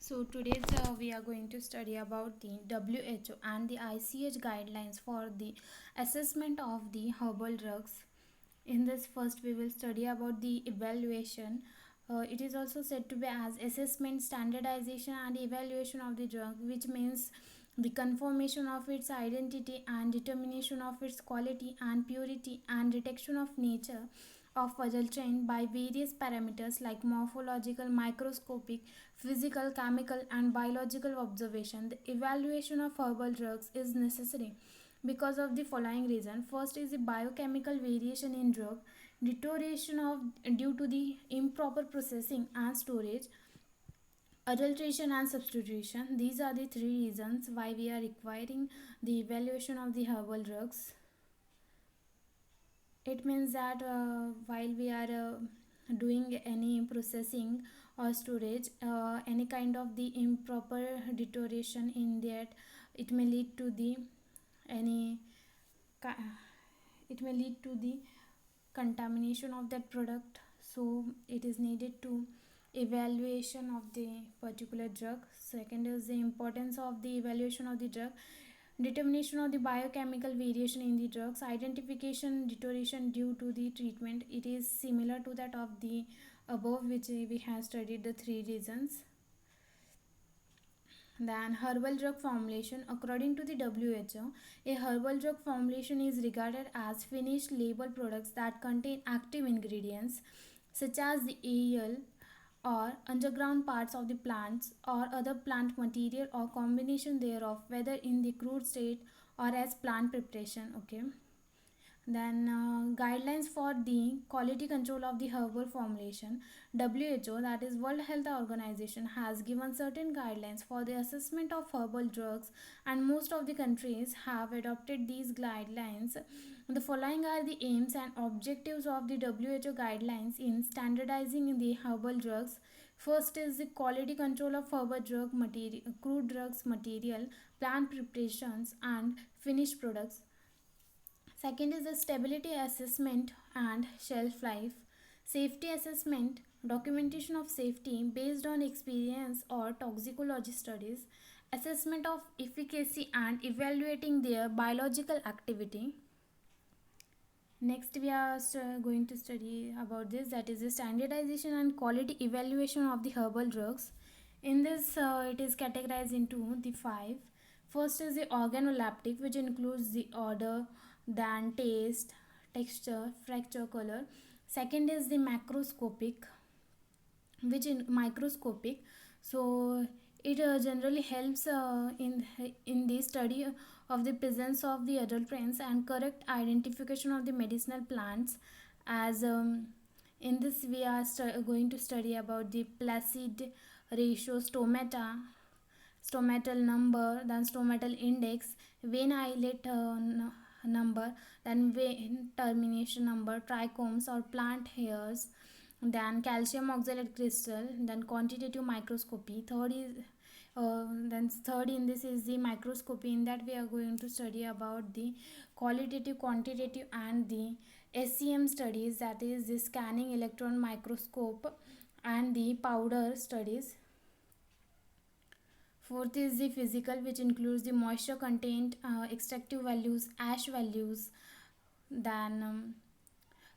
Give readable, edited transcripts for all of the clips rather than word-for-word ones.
So today's we are going to study about the WHO and the ICH guidelines for the assessment of the herbal drugs. In this first we will study about the evaluation. It is also said to be as assessment, standardization and evaluation of the drug, which means the confirmation of its identity and determination of its quality and purity and detection of nature of adulterant by various parameters like morphological, microscopic, physical, chemical and biological observation. The evaluation of herbal drugs is necessary because of the following reason. First is the biochemical variation in drug deterioration of due to the improper processing and storage, adulteration and substitution. These are the three reasons why we are requiring the evaluation of the herbal drugs. It means that while we are doing any processing or storage, any kind of the improper deterioration in that, it may lead to the any it may lead to the contamination of that product. So it is needed to evaluation of the particular drug. Second is the importance of the evaluation of the drug, determination of the biochemical variation in the drugs, identification deterioration due to the treatment. It is similar to that of the above, which we have studied the three reasons. Then herbal drug formulation. According to the WHO, a herbal drug formulation is regarded as finished label products that contain active ingredients such as the oil or underground parts of the plants or other plant material or combination thereof, whether in the crude state or as plant preparation. Okay. Then guidelines for the quality control of the herbal formulation. WHO, that is World Health Organization, has given certain guidelines for the assessment of herbal drugs, and most of the countries have adopted these guidelines. The following are the aims and objectives of the WHO guidelines in standardizing the herbal drugs. First is the quality control of herbal drug material, crude drugs material, plant preparations and finished products. Second is the stability assessment and shelf life, safety assessment, documentation of safety based on experience or toxicology studies, assessment of efficacy and evaluating their biological activity. Next we are going to study about this, that is the standardization and quality evaluation of the herbal drugs. In this it is categorized into the five. First is the organoleptic, which includes the odor, then taste, texture, fracture, color. Second is the macroscopic, which in microscopic. So it generally helps in the study of the presence of the adulterants and correct identification of the medicinal plants. As in this we are going to study about the placid ratio, stomatal number, then stomatal index, vein islet number, then vein termination number, trichomes or plant hairs, then calcium oxalate crystal, then quantitative microscopy. Third in this is the microscopy. In that we are going to study about the qualitative, quantitative and the SEM studies, that is the scanning electron microscope and the powder studies. Fourth is the physical, which includes the moisture content, extractive values, ash values, then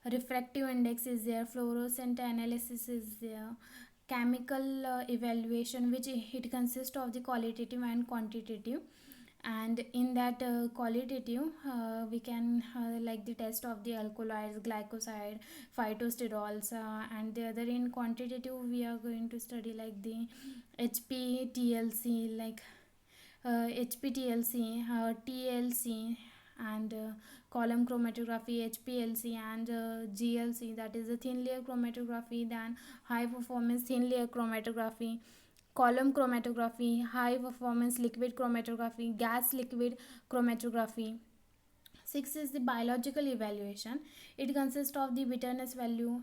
refractive index is there, fluorescent analysis is there, chemical evaluation, which it consists of the qualitative and quantitative. And in that qualitative we can like the test of the alkaloids, glycoside, phytosterols, and the other in quantitative we are going to study like the HPTLC, like HPTLC, TLC and column chromatography, HPLC and GLC, that is the thin layer chromatography, then high performance thin layer chromatography, column chromatography, high performance liquid chromatography, gas liquid chromatography. Six is the biological evaluation. It consists of the bitterness value,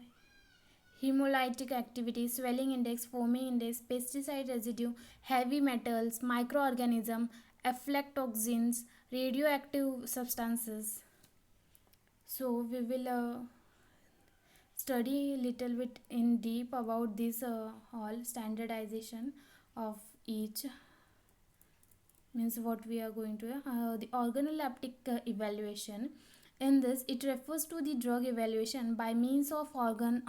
hemolytic activity, swelling index, foaming index, pesticide residue, heavy metals, microorganism, aflatoxins, radioactive substances. So we will study little bit in deep about this all standardization of each, means what we are going to the organoleptic evaluation. In this, it refers to the drug evaluation by means of organs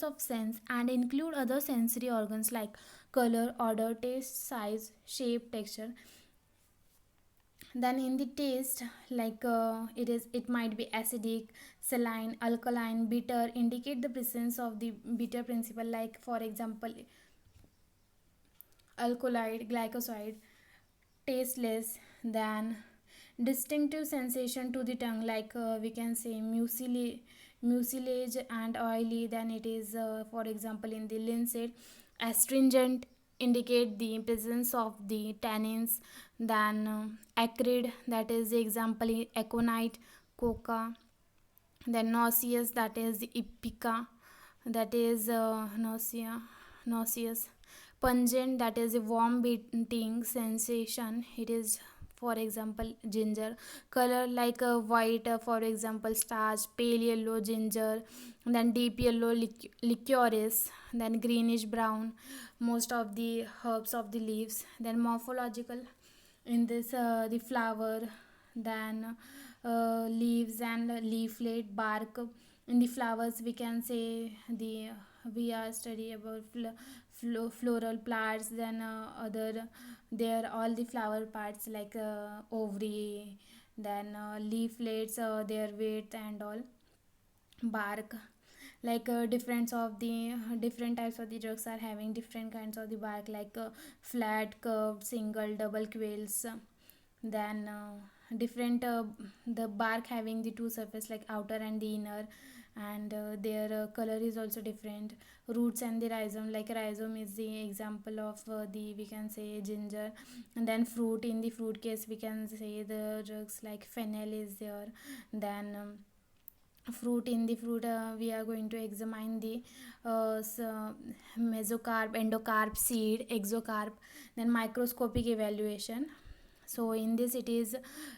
of sense and include other sensory organs like color, odor, taste, size, shape, texture. Then in the taste, like it might be acidic, saline, alkaline, bitter, indicate the presence of the bitter principle, like for example alkaloid, glycoside, tasteless, than distinctive sensation to the tongue, like we can say mucilage and oily. Then it is for example in the linseed, astringent, indicate the presence of the tannins. Then acrid, that is the example aconite, coca. Then nauseous, that is the ipica, that is nauseous. Pungent, that is a warm beating sensation, it is for example ginger. Color, like a white, for example starch. Pale yellow, ginger. Then deep yellow, licorice. Then greenish brown, most of the herbs of the leaves. Then morphological, in this the flower. Then leaves and leaflet, bark. In the flowers we can say the we are study about floral parts. Then other, there all the flower parts like ovary. Then leaflets, their weight and all. Bark, like different types of the drugs are having different kinds of the bark, like flat, curved, single, double quills. Then different the bark having the two surface like outer and the inner. And their color is also different. Roots and the rhizome, like rhizome is the example of the we can say ginger. And then fruit, in the fruit case we can say the drugs like fennel is there. Then fruit, in the fruit we are going to examine the mesocarp, endocarp, seed, exocarp. Then microscopic evaluation, so in this it is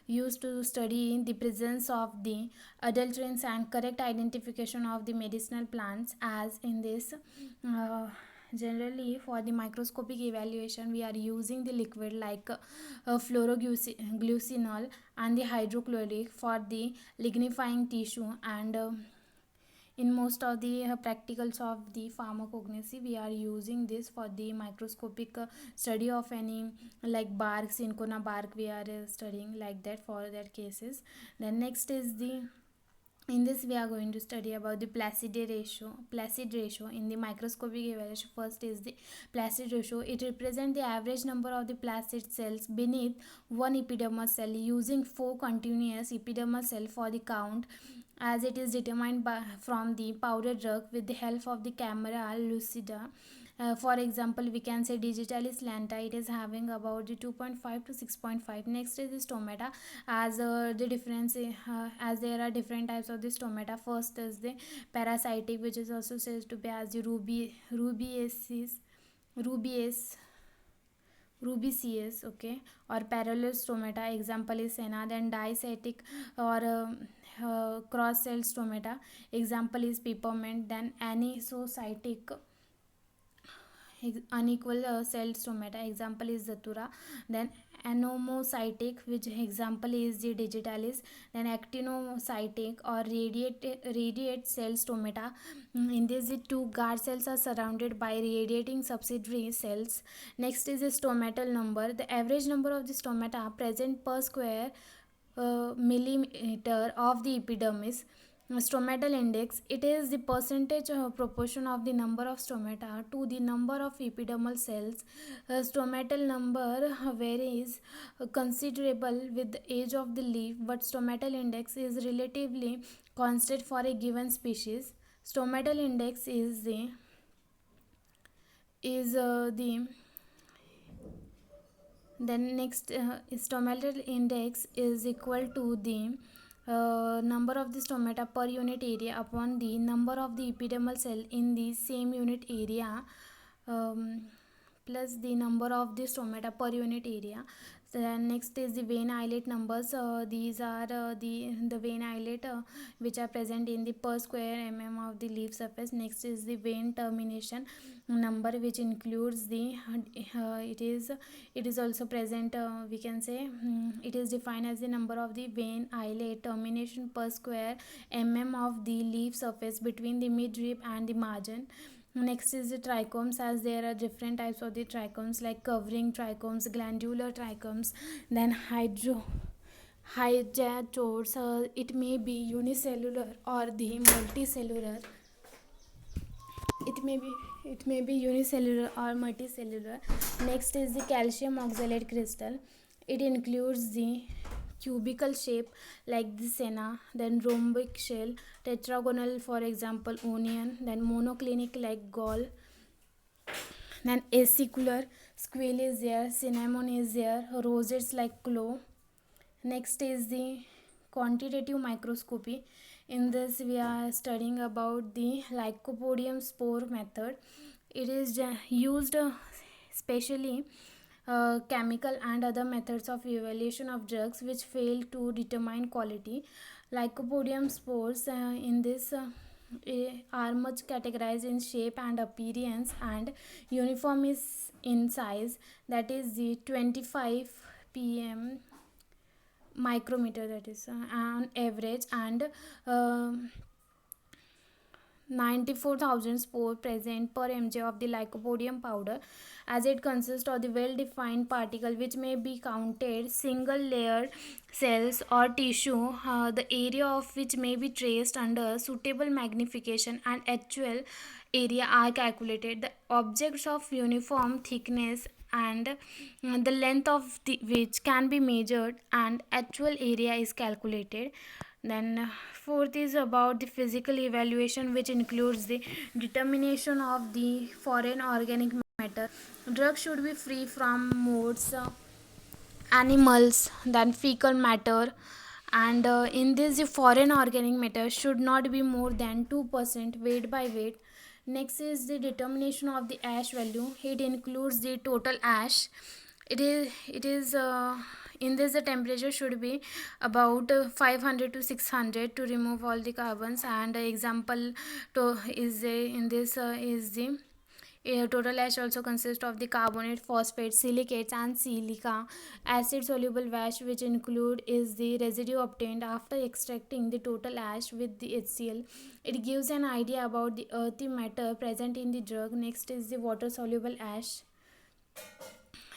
used to study the presence of the adulterants and correct identification of the medicinal plants. As in this generally for the microscopic evaluation we are using the liquid like fluoroglucinol and the hydrochloric for the lignifying tissue. And in most of the practicals of the pharmacognosy we are using this for the microscopic study of any like bark, cinchona bark we are studying like that for that cases. Then next is the, in this we are going to study about the placid ratio in the microscopic evaluation. First is the placid ratio. It represents the average number of the placid cells beneath one epidermal cell using 4 continuous epidermal cell for the count, as it is determined from the powder drug with the help of the camera lucida. For example we can say digitalis lanta, it is having about the 2.5 to 6.5. Next is the stomata, as the difference as there are different types of the stomata. First is the parasitic, which is also said to be as the rubiaceous, rubiaceous, okay, or parallel stomata, example is sena. Then diacetic or cross cell stomata, example is peppermint. Then anisocytic, unequal cell stomata, example is zatura. Then anomocytic, which example is the digitalis. Then actinocytic or radiate cell stomata. In this the two guard cells are surrounded by radiating subsidiary cells. Next is the stomatal number, the average number of the stomata present per square millimeter of the epidermis. Stomatal index, it is the percentage proportion of the number of stomata to the number of epidermal cells. Stomatal number varies considerable with the age of the leaf, but stomatal index is relatively constant for a given species. Stomatal index is the then next stomatal index is equal to the number of the stomata per unit area upon the number of the epidermal cell in the same unit area. um, plus the number of the stomata per unit area. Then next is the vein islet numbers. These are the vein islet which are present in the per square of the leaf surface. Next is the vein termination number, which includes the it is also present, we can say, it is defined as the number of the vein islet termination per square of the leaf surface between the midrib and the margin. Next is the trichomes, as there are different types of the trichomes like covering trichomes, glandular trichomes, then hydators. It may be unicellular or the multicellular. It may be unicellular or multicellular. Next is the calcium oxalate crystal. It includes the cubical shape like the senna, then rhombic shell, tetragonal for example onion, then monoclinic like gall, then acicular squill is there, cinnamon is there, rosettes like clove. Next is the quantitative microscopy. In this we are studying about the Lycopodium spore method. It is used specially chemical and other methods of evaluation of drugs which fail to determine quality. Lycopodium spores in this are much categorized in shape and appearance and uniform is in size, that is the 25 pm micrometer, that is on average, and uh, 94,000 spore present per mg of the lycopodium powder, as it consists of the well defined particle which may be counted single layered cells or tissue, the area of which may be traced under suitable magnification and actual area are calculated. The objects of uniform thickness and the length of which can be measured and actual area is calculated. Then fourth is about the physical evaluation, which includes the determination of the foreign organic matter. Drugs should be free from modes, animals, than fecal matter, and in this the foreign organic matter should not be more than 2% weight by weight. Next is the determination of the ash value. It includes the total ash. It is in this the temperature should be about 500 to 600 to remove all the carbons, and example to is in this is the total ash also consists of the carbonate, phosphate, silicates, and silica. Acid soluble ash, which include is the residue obtained after extracting the total ash with the HCl. It gives an idea about the earthy matter present in the drug. Next is the water soluble ash.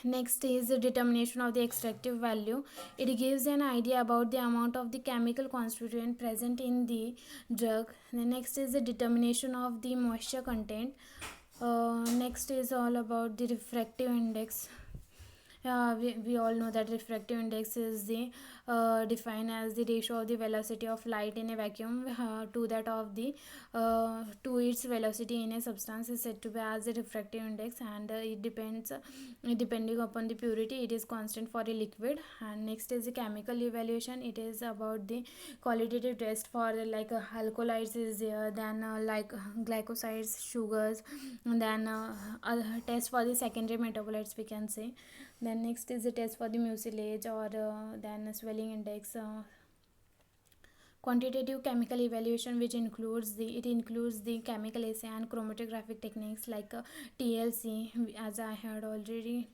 Next is the determination of the extractive value. It gives an idea about the amount of the chemical constituent present in the drug. The next is the determination of the moisture content. Next is all about the refractive index. We all know that refractive index is the defined as the ratio of the velocity of light in a vacuum to that of the to its velocity in a substance is said to be as the refractive index, and it depends depending upon the purity it is constant for a liquid. And next is the chemical evaluation. It is about the qualitative test for like alkaloids is there, then like glycosides, sugars, and then test for the secondary metabolites, we can say. Then next is the test for the mucilage or then swelling index. Quantitative chemical evaluation, which includes the chemical assay and chromatographic techniques like TLC, as I had already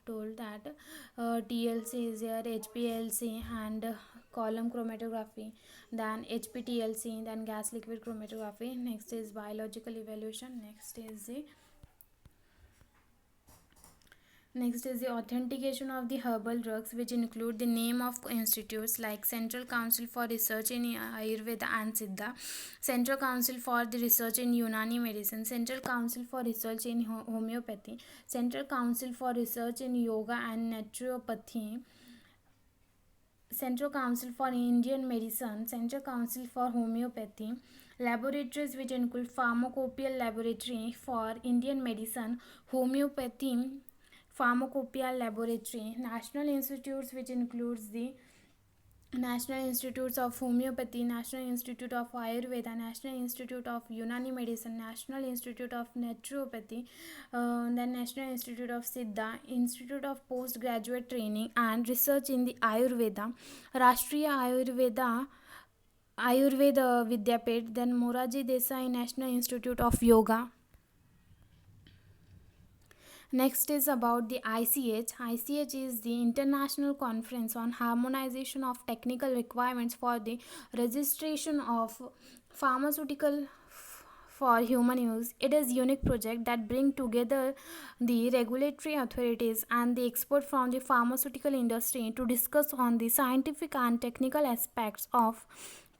told that TLC is there, HPLC, and column chromatography, then HPTLC, then gas liquid chromatography. Next is biological evaluation. Next is the authentication of the herbal drugs, which include the name of institutes like Central Council for Research in Ayurveda and Siddha, Central Council for the Research in Unani Medicine, Central Council for Research in Homeopathy, Central Council for Research in Yoga and Naturopathy, Central Council for Indian Medicine, Central Council for Homeopathy. Laboratories, which include Pharmacopoeia Laboratory for Indian Medicine, Homeopathy Pharmacopoeia Laboratory. National institutes, which includes the National Institutes of Homeopathy, National Institute of Ayurveda, National Institute of Unani Medicine, National Institute of Naturopathy, then National Institute of Siddha, Institute of Postgraduate Training and Research in the Ayurveda, Rashtriya Ayurveda Vidyapit, then Moraji Desai National Institute of Yoga. Next is about the ICH. ICH is the International Conference on Harmonization of Technical Requirements for the Registration of Pharmaceutical for Human Use. It is a unique project that brings together the regulatory authorities and the experts from the pharmaceutical industry to discuss on the scientific and technical aspects of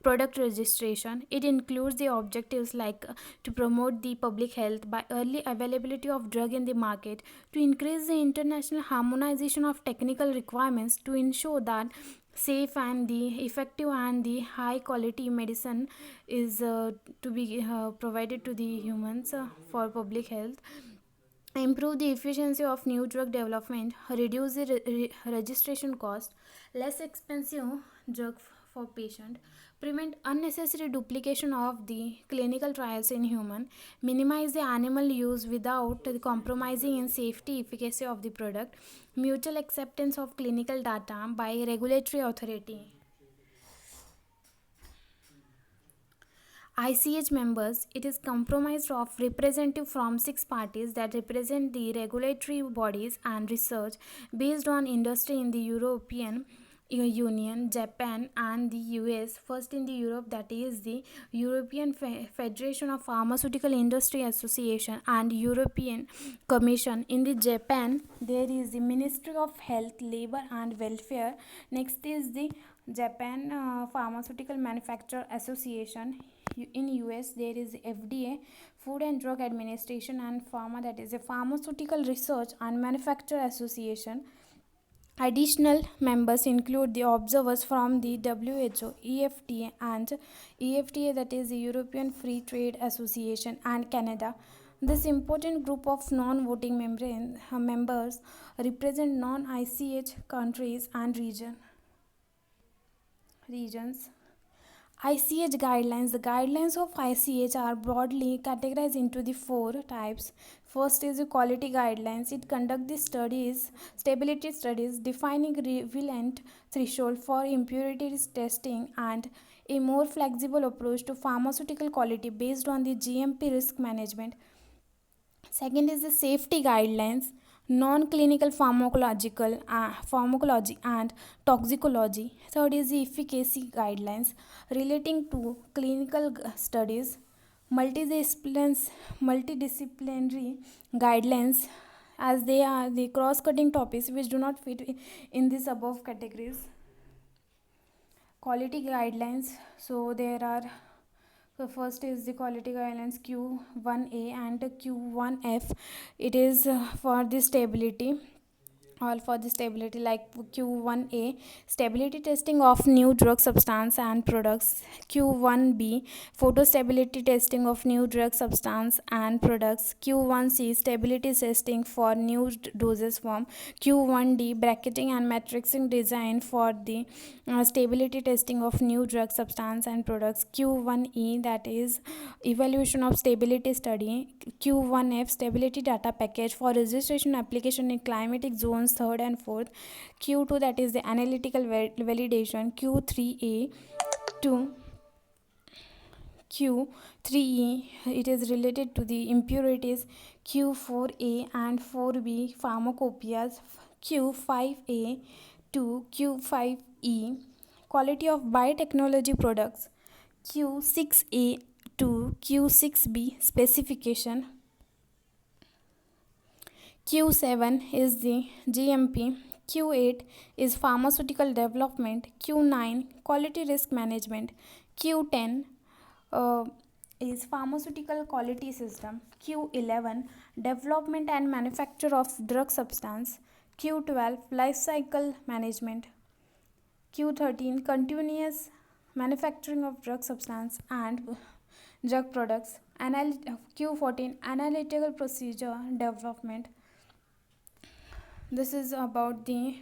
product registration. It includes the objectives like to promote the public health by early availability of drug in the market, to increase the international harmonization of technical requirements, to ensure that safe and the effective and the high quality medicine is to be provided to the humans for public health, improve the efficiency of new drug development, reduce the registration cost, less expensive drug for patient, prevent unnecessary duplication of the clinical trials in human, minimize the animal use without compromising in safety efficacy of the product, mutual acceptance of clinical data by regulatory authority. ICH members, it is comprised of representatives from six parties that represent the regulatory bodies and research based on industry in the European Union, Japan, and the US. First in the Europe, that is the European Federation of Pharmaceutical Industry Association and European Commission. In the Japan, there is the Ministry of Health, Labor, and Welfare. Next is the Japan Pharmaceutical Manufacturer Association. In US, there is FDA, Food and Drug Administration, and Pharma, that is a Pharmaceutical Research and Manufacture Association. Additional members include the observers from the WHO, EFTA, and EFTA, that is the European Free Trade Association, and Canada. This important group of non-voting members represent non-ICH countries and regions. ICH guidelines. The guidelines of ICH are broadly categorized into the four types. First is the quality guidelines. It conducts the stability studies, defining relevant threshold for impurities testing and a more flexible approach to pharmaceutical quality based on the GMP risk management. Second is the safety guidelines, non-clinical pharmacology and toxicology. Third is the efficacy guidelines relating to clinical studies, multidisciplinary guidelines, as they are the cross-cutting topics which do not fit in these above categories. Quality guidelines. So there are, so first is the quality guidelines Q1A and Q1F. It is for the stability, all for the stability, like Q1A, stability testing of new drug substance and products. Q1B, photo stability testing of new drug substance and products. Q1C, stability testing for new doses form. Q1D, bracketing and matrixing design for the stability testing of new drug substance and products. Q1E, that is evaluation of stability study. Q1F, stability data package for registration application in climatic zones, third and fourth. Q2, that is the analytical validation. Q3A to Q3E, it is related to the impurities. Q4A and 4B, pharmacopoeias. Q5A to Q5E, quality of biotechnology products. Q6A to Q6B, specification. Q7 is the GMP. Q8 is pharmaceutical development. Q9, quality risk management. Q10 is pharmaceutical quality system. Q11, development and manufacture of drug substance. Q12, life cycle management. Q13, continuous manufacturing of drug substance and drug products. Q14, analytical procedure development. This is about the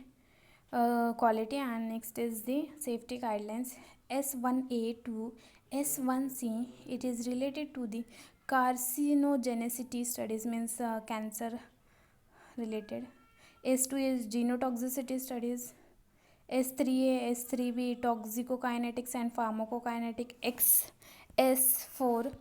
quality. And next is the safety guidelines. S1A to S1C, it is related to the carcinogenicity studies, means cancer related. S2 is genotoxicity studies. S3A, S3B, toxicokinetics and pharmacokinetic. S4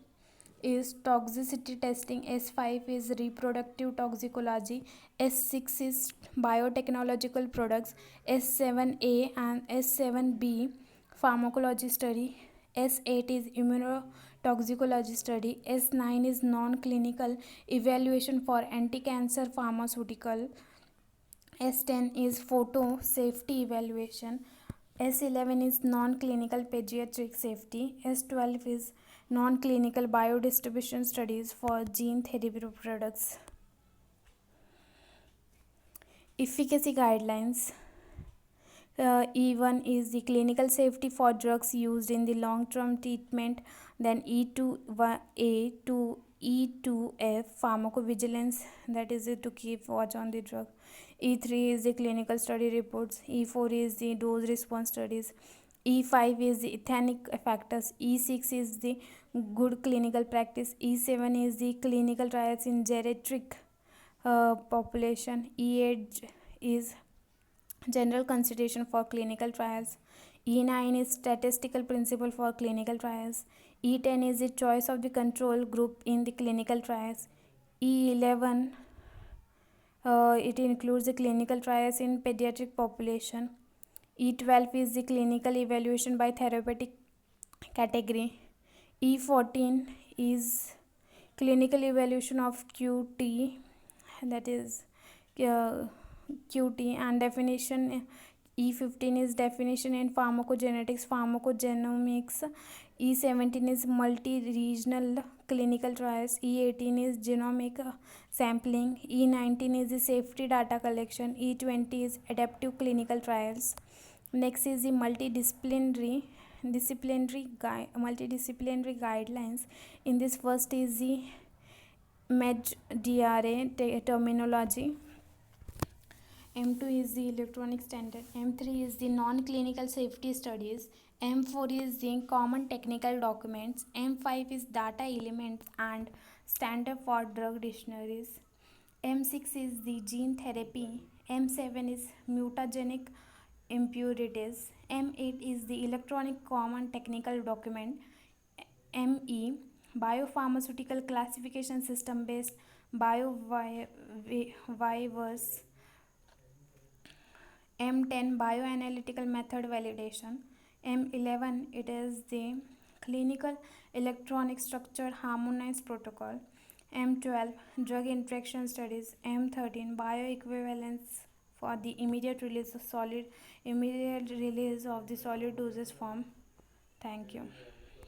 is toxicity testing. S5 is reproductive toxicology. S6 is biotechnological products. S7A and S7B pharmacology study. S8 is immunotoxicology study. S9 is non-clinical evaluation for anti-cancer pharmaceutical. S10 is photo safety evaluation. S11 is non-clinical pediatric safety. S12 is non-clinical biodistribution studies for gene therapy products. Efficacy guidelines. E1 is the clinical safety for drugs used in the long-term treatment. Then E2A to E2F pharmacovigilance, that is it, to keep watch on the drug. E3 is the clinical study reports. E4 is the dose response studies. E5 is the ethnic factors. E6 is the good clinical practice. E7 is the clinical trials in geriatric population. E8 is general consideration for clinical trials. E9 is statistical principle for clinical trials. E10 is the choice of the control group in the clinical trials. E11 it includes the clinical trials in pediatric population. E12 is the clinical evaluation by therapeutic category. E14 is clinical evaluation of QT, that is QT, and definition. E15 is definition in pharmacogenetics, pharmacogenomics. E17 is multi-regional clinical trials. E18 is genomic sampling. E19 is the safety data collection. E20 is adaptive clinical trials. Next is the multidisciplinary guidelines. In this, first is the MED-DRA terminology. M2 is the electronic standard. M3 is the non-clinical safety studies. M4 is the common technical documents. M5 is data elements and standard for drug dictionaries. M6 is the gene therapy. M7 is mutagenic impurities. M8 is the electronic common technical document. ME biopharmaceutical classification system based biovirus. M10 bioanalytical method validation. M11 it is the clinical electronic structure harmonized protocol. M12 drug interaction studies. M13 bioequivalence for the immediate release of the solid doses form. Thank you.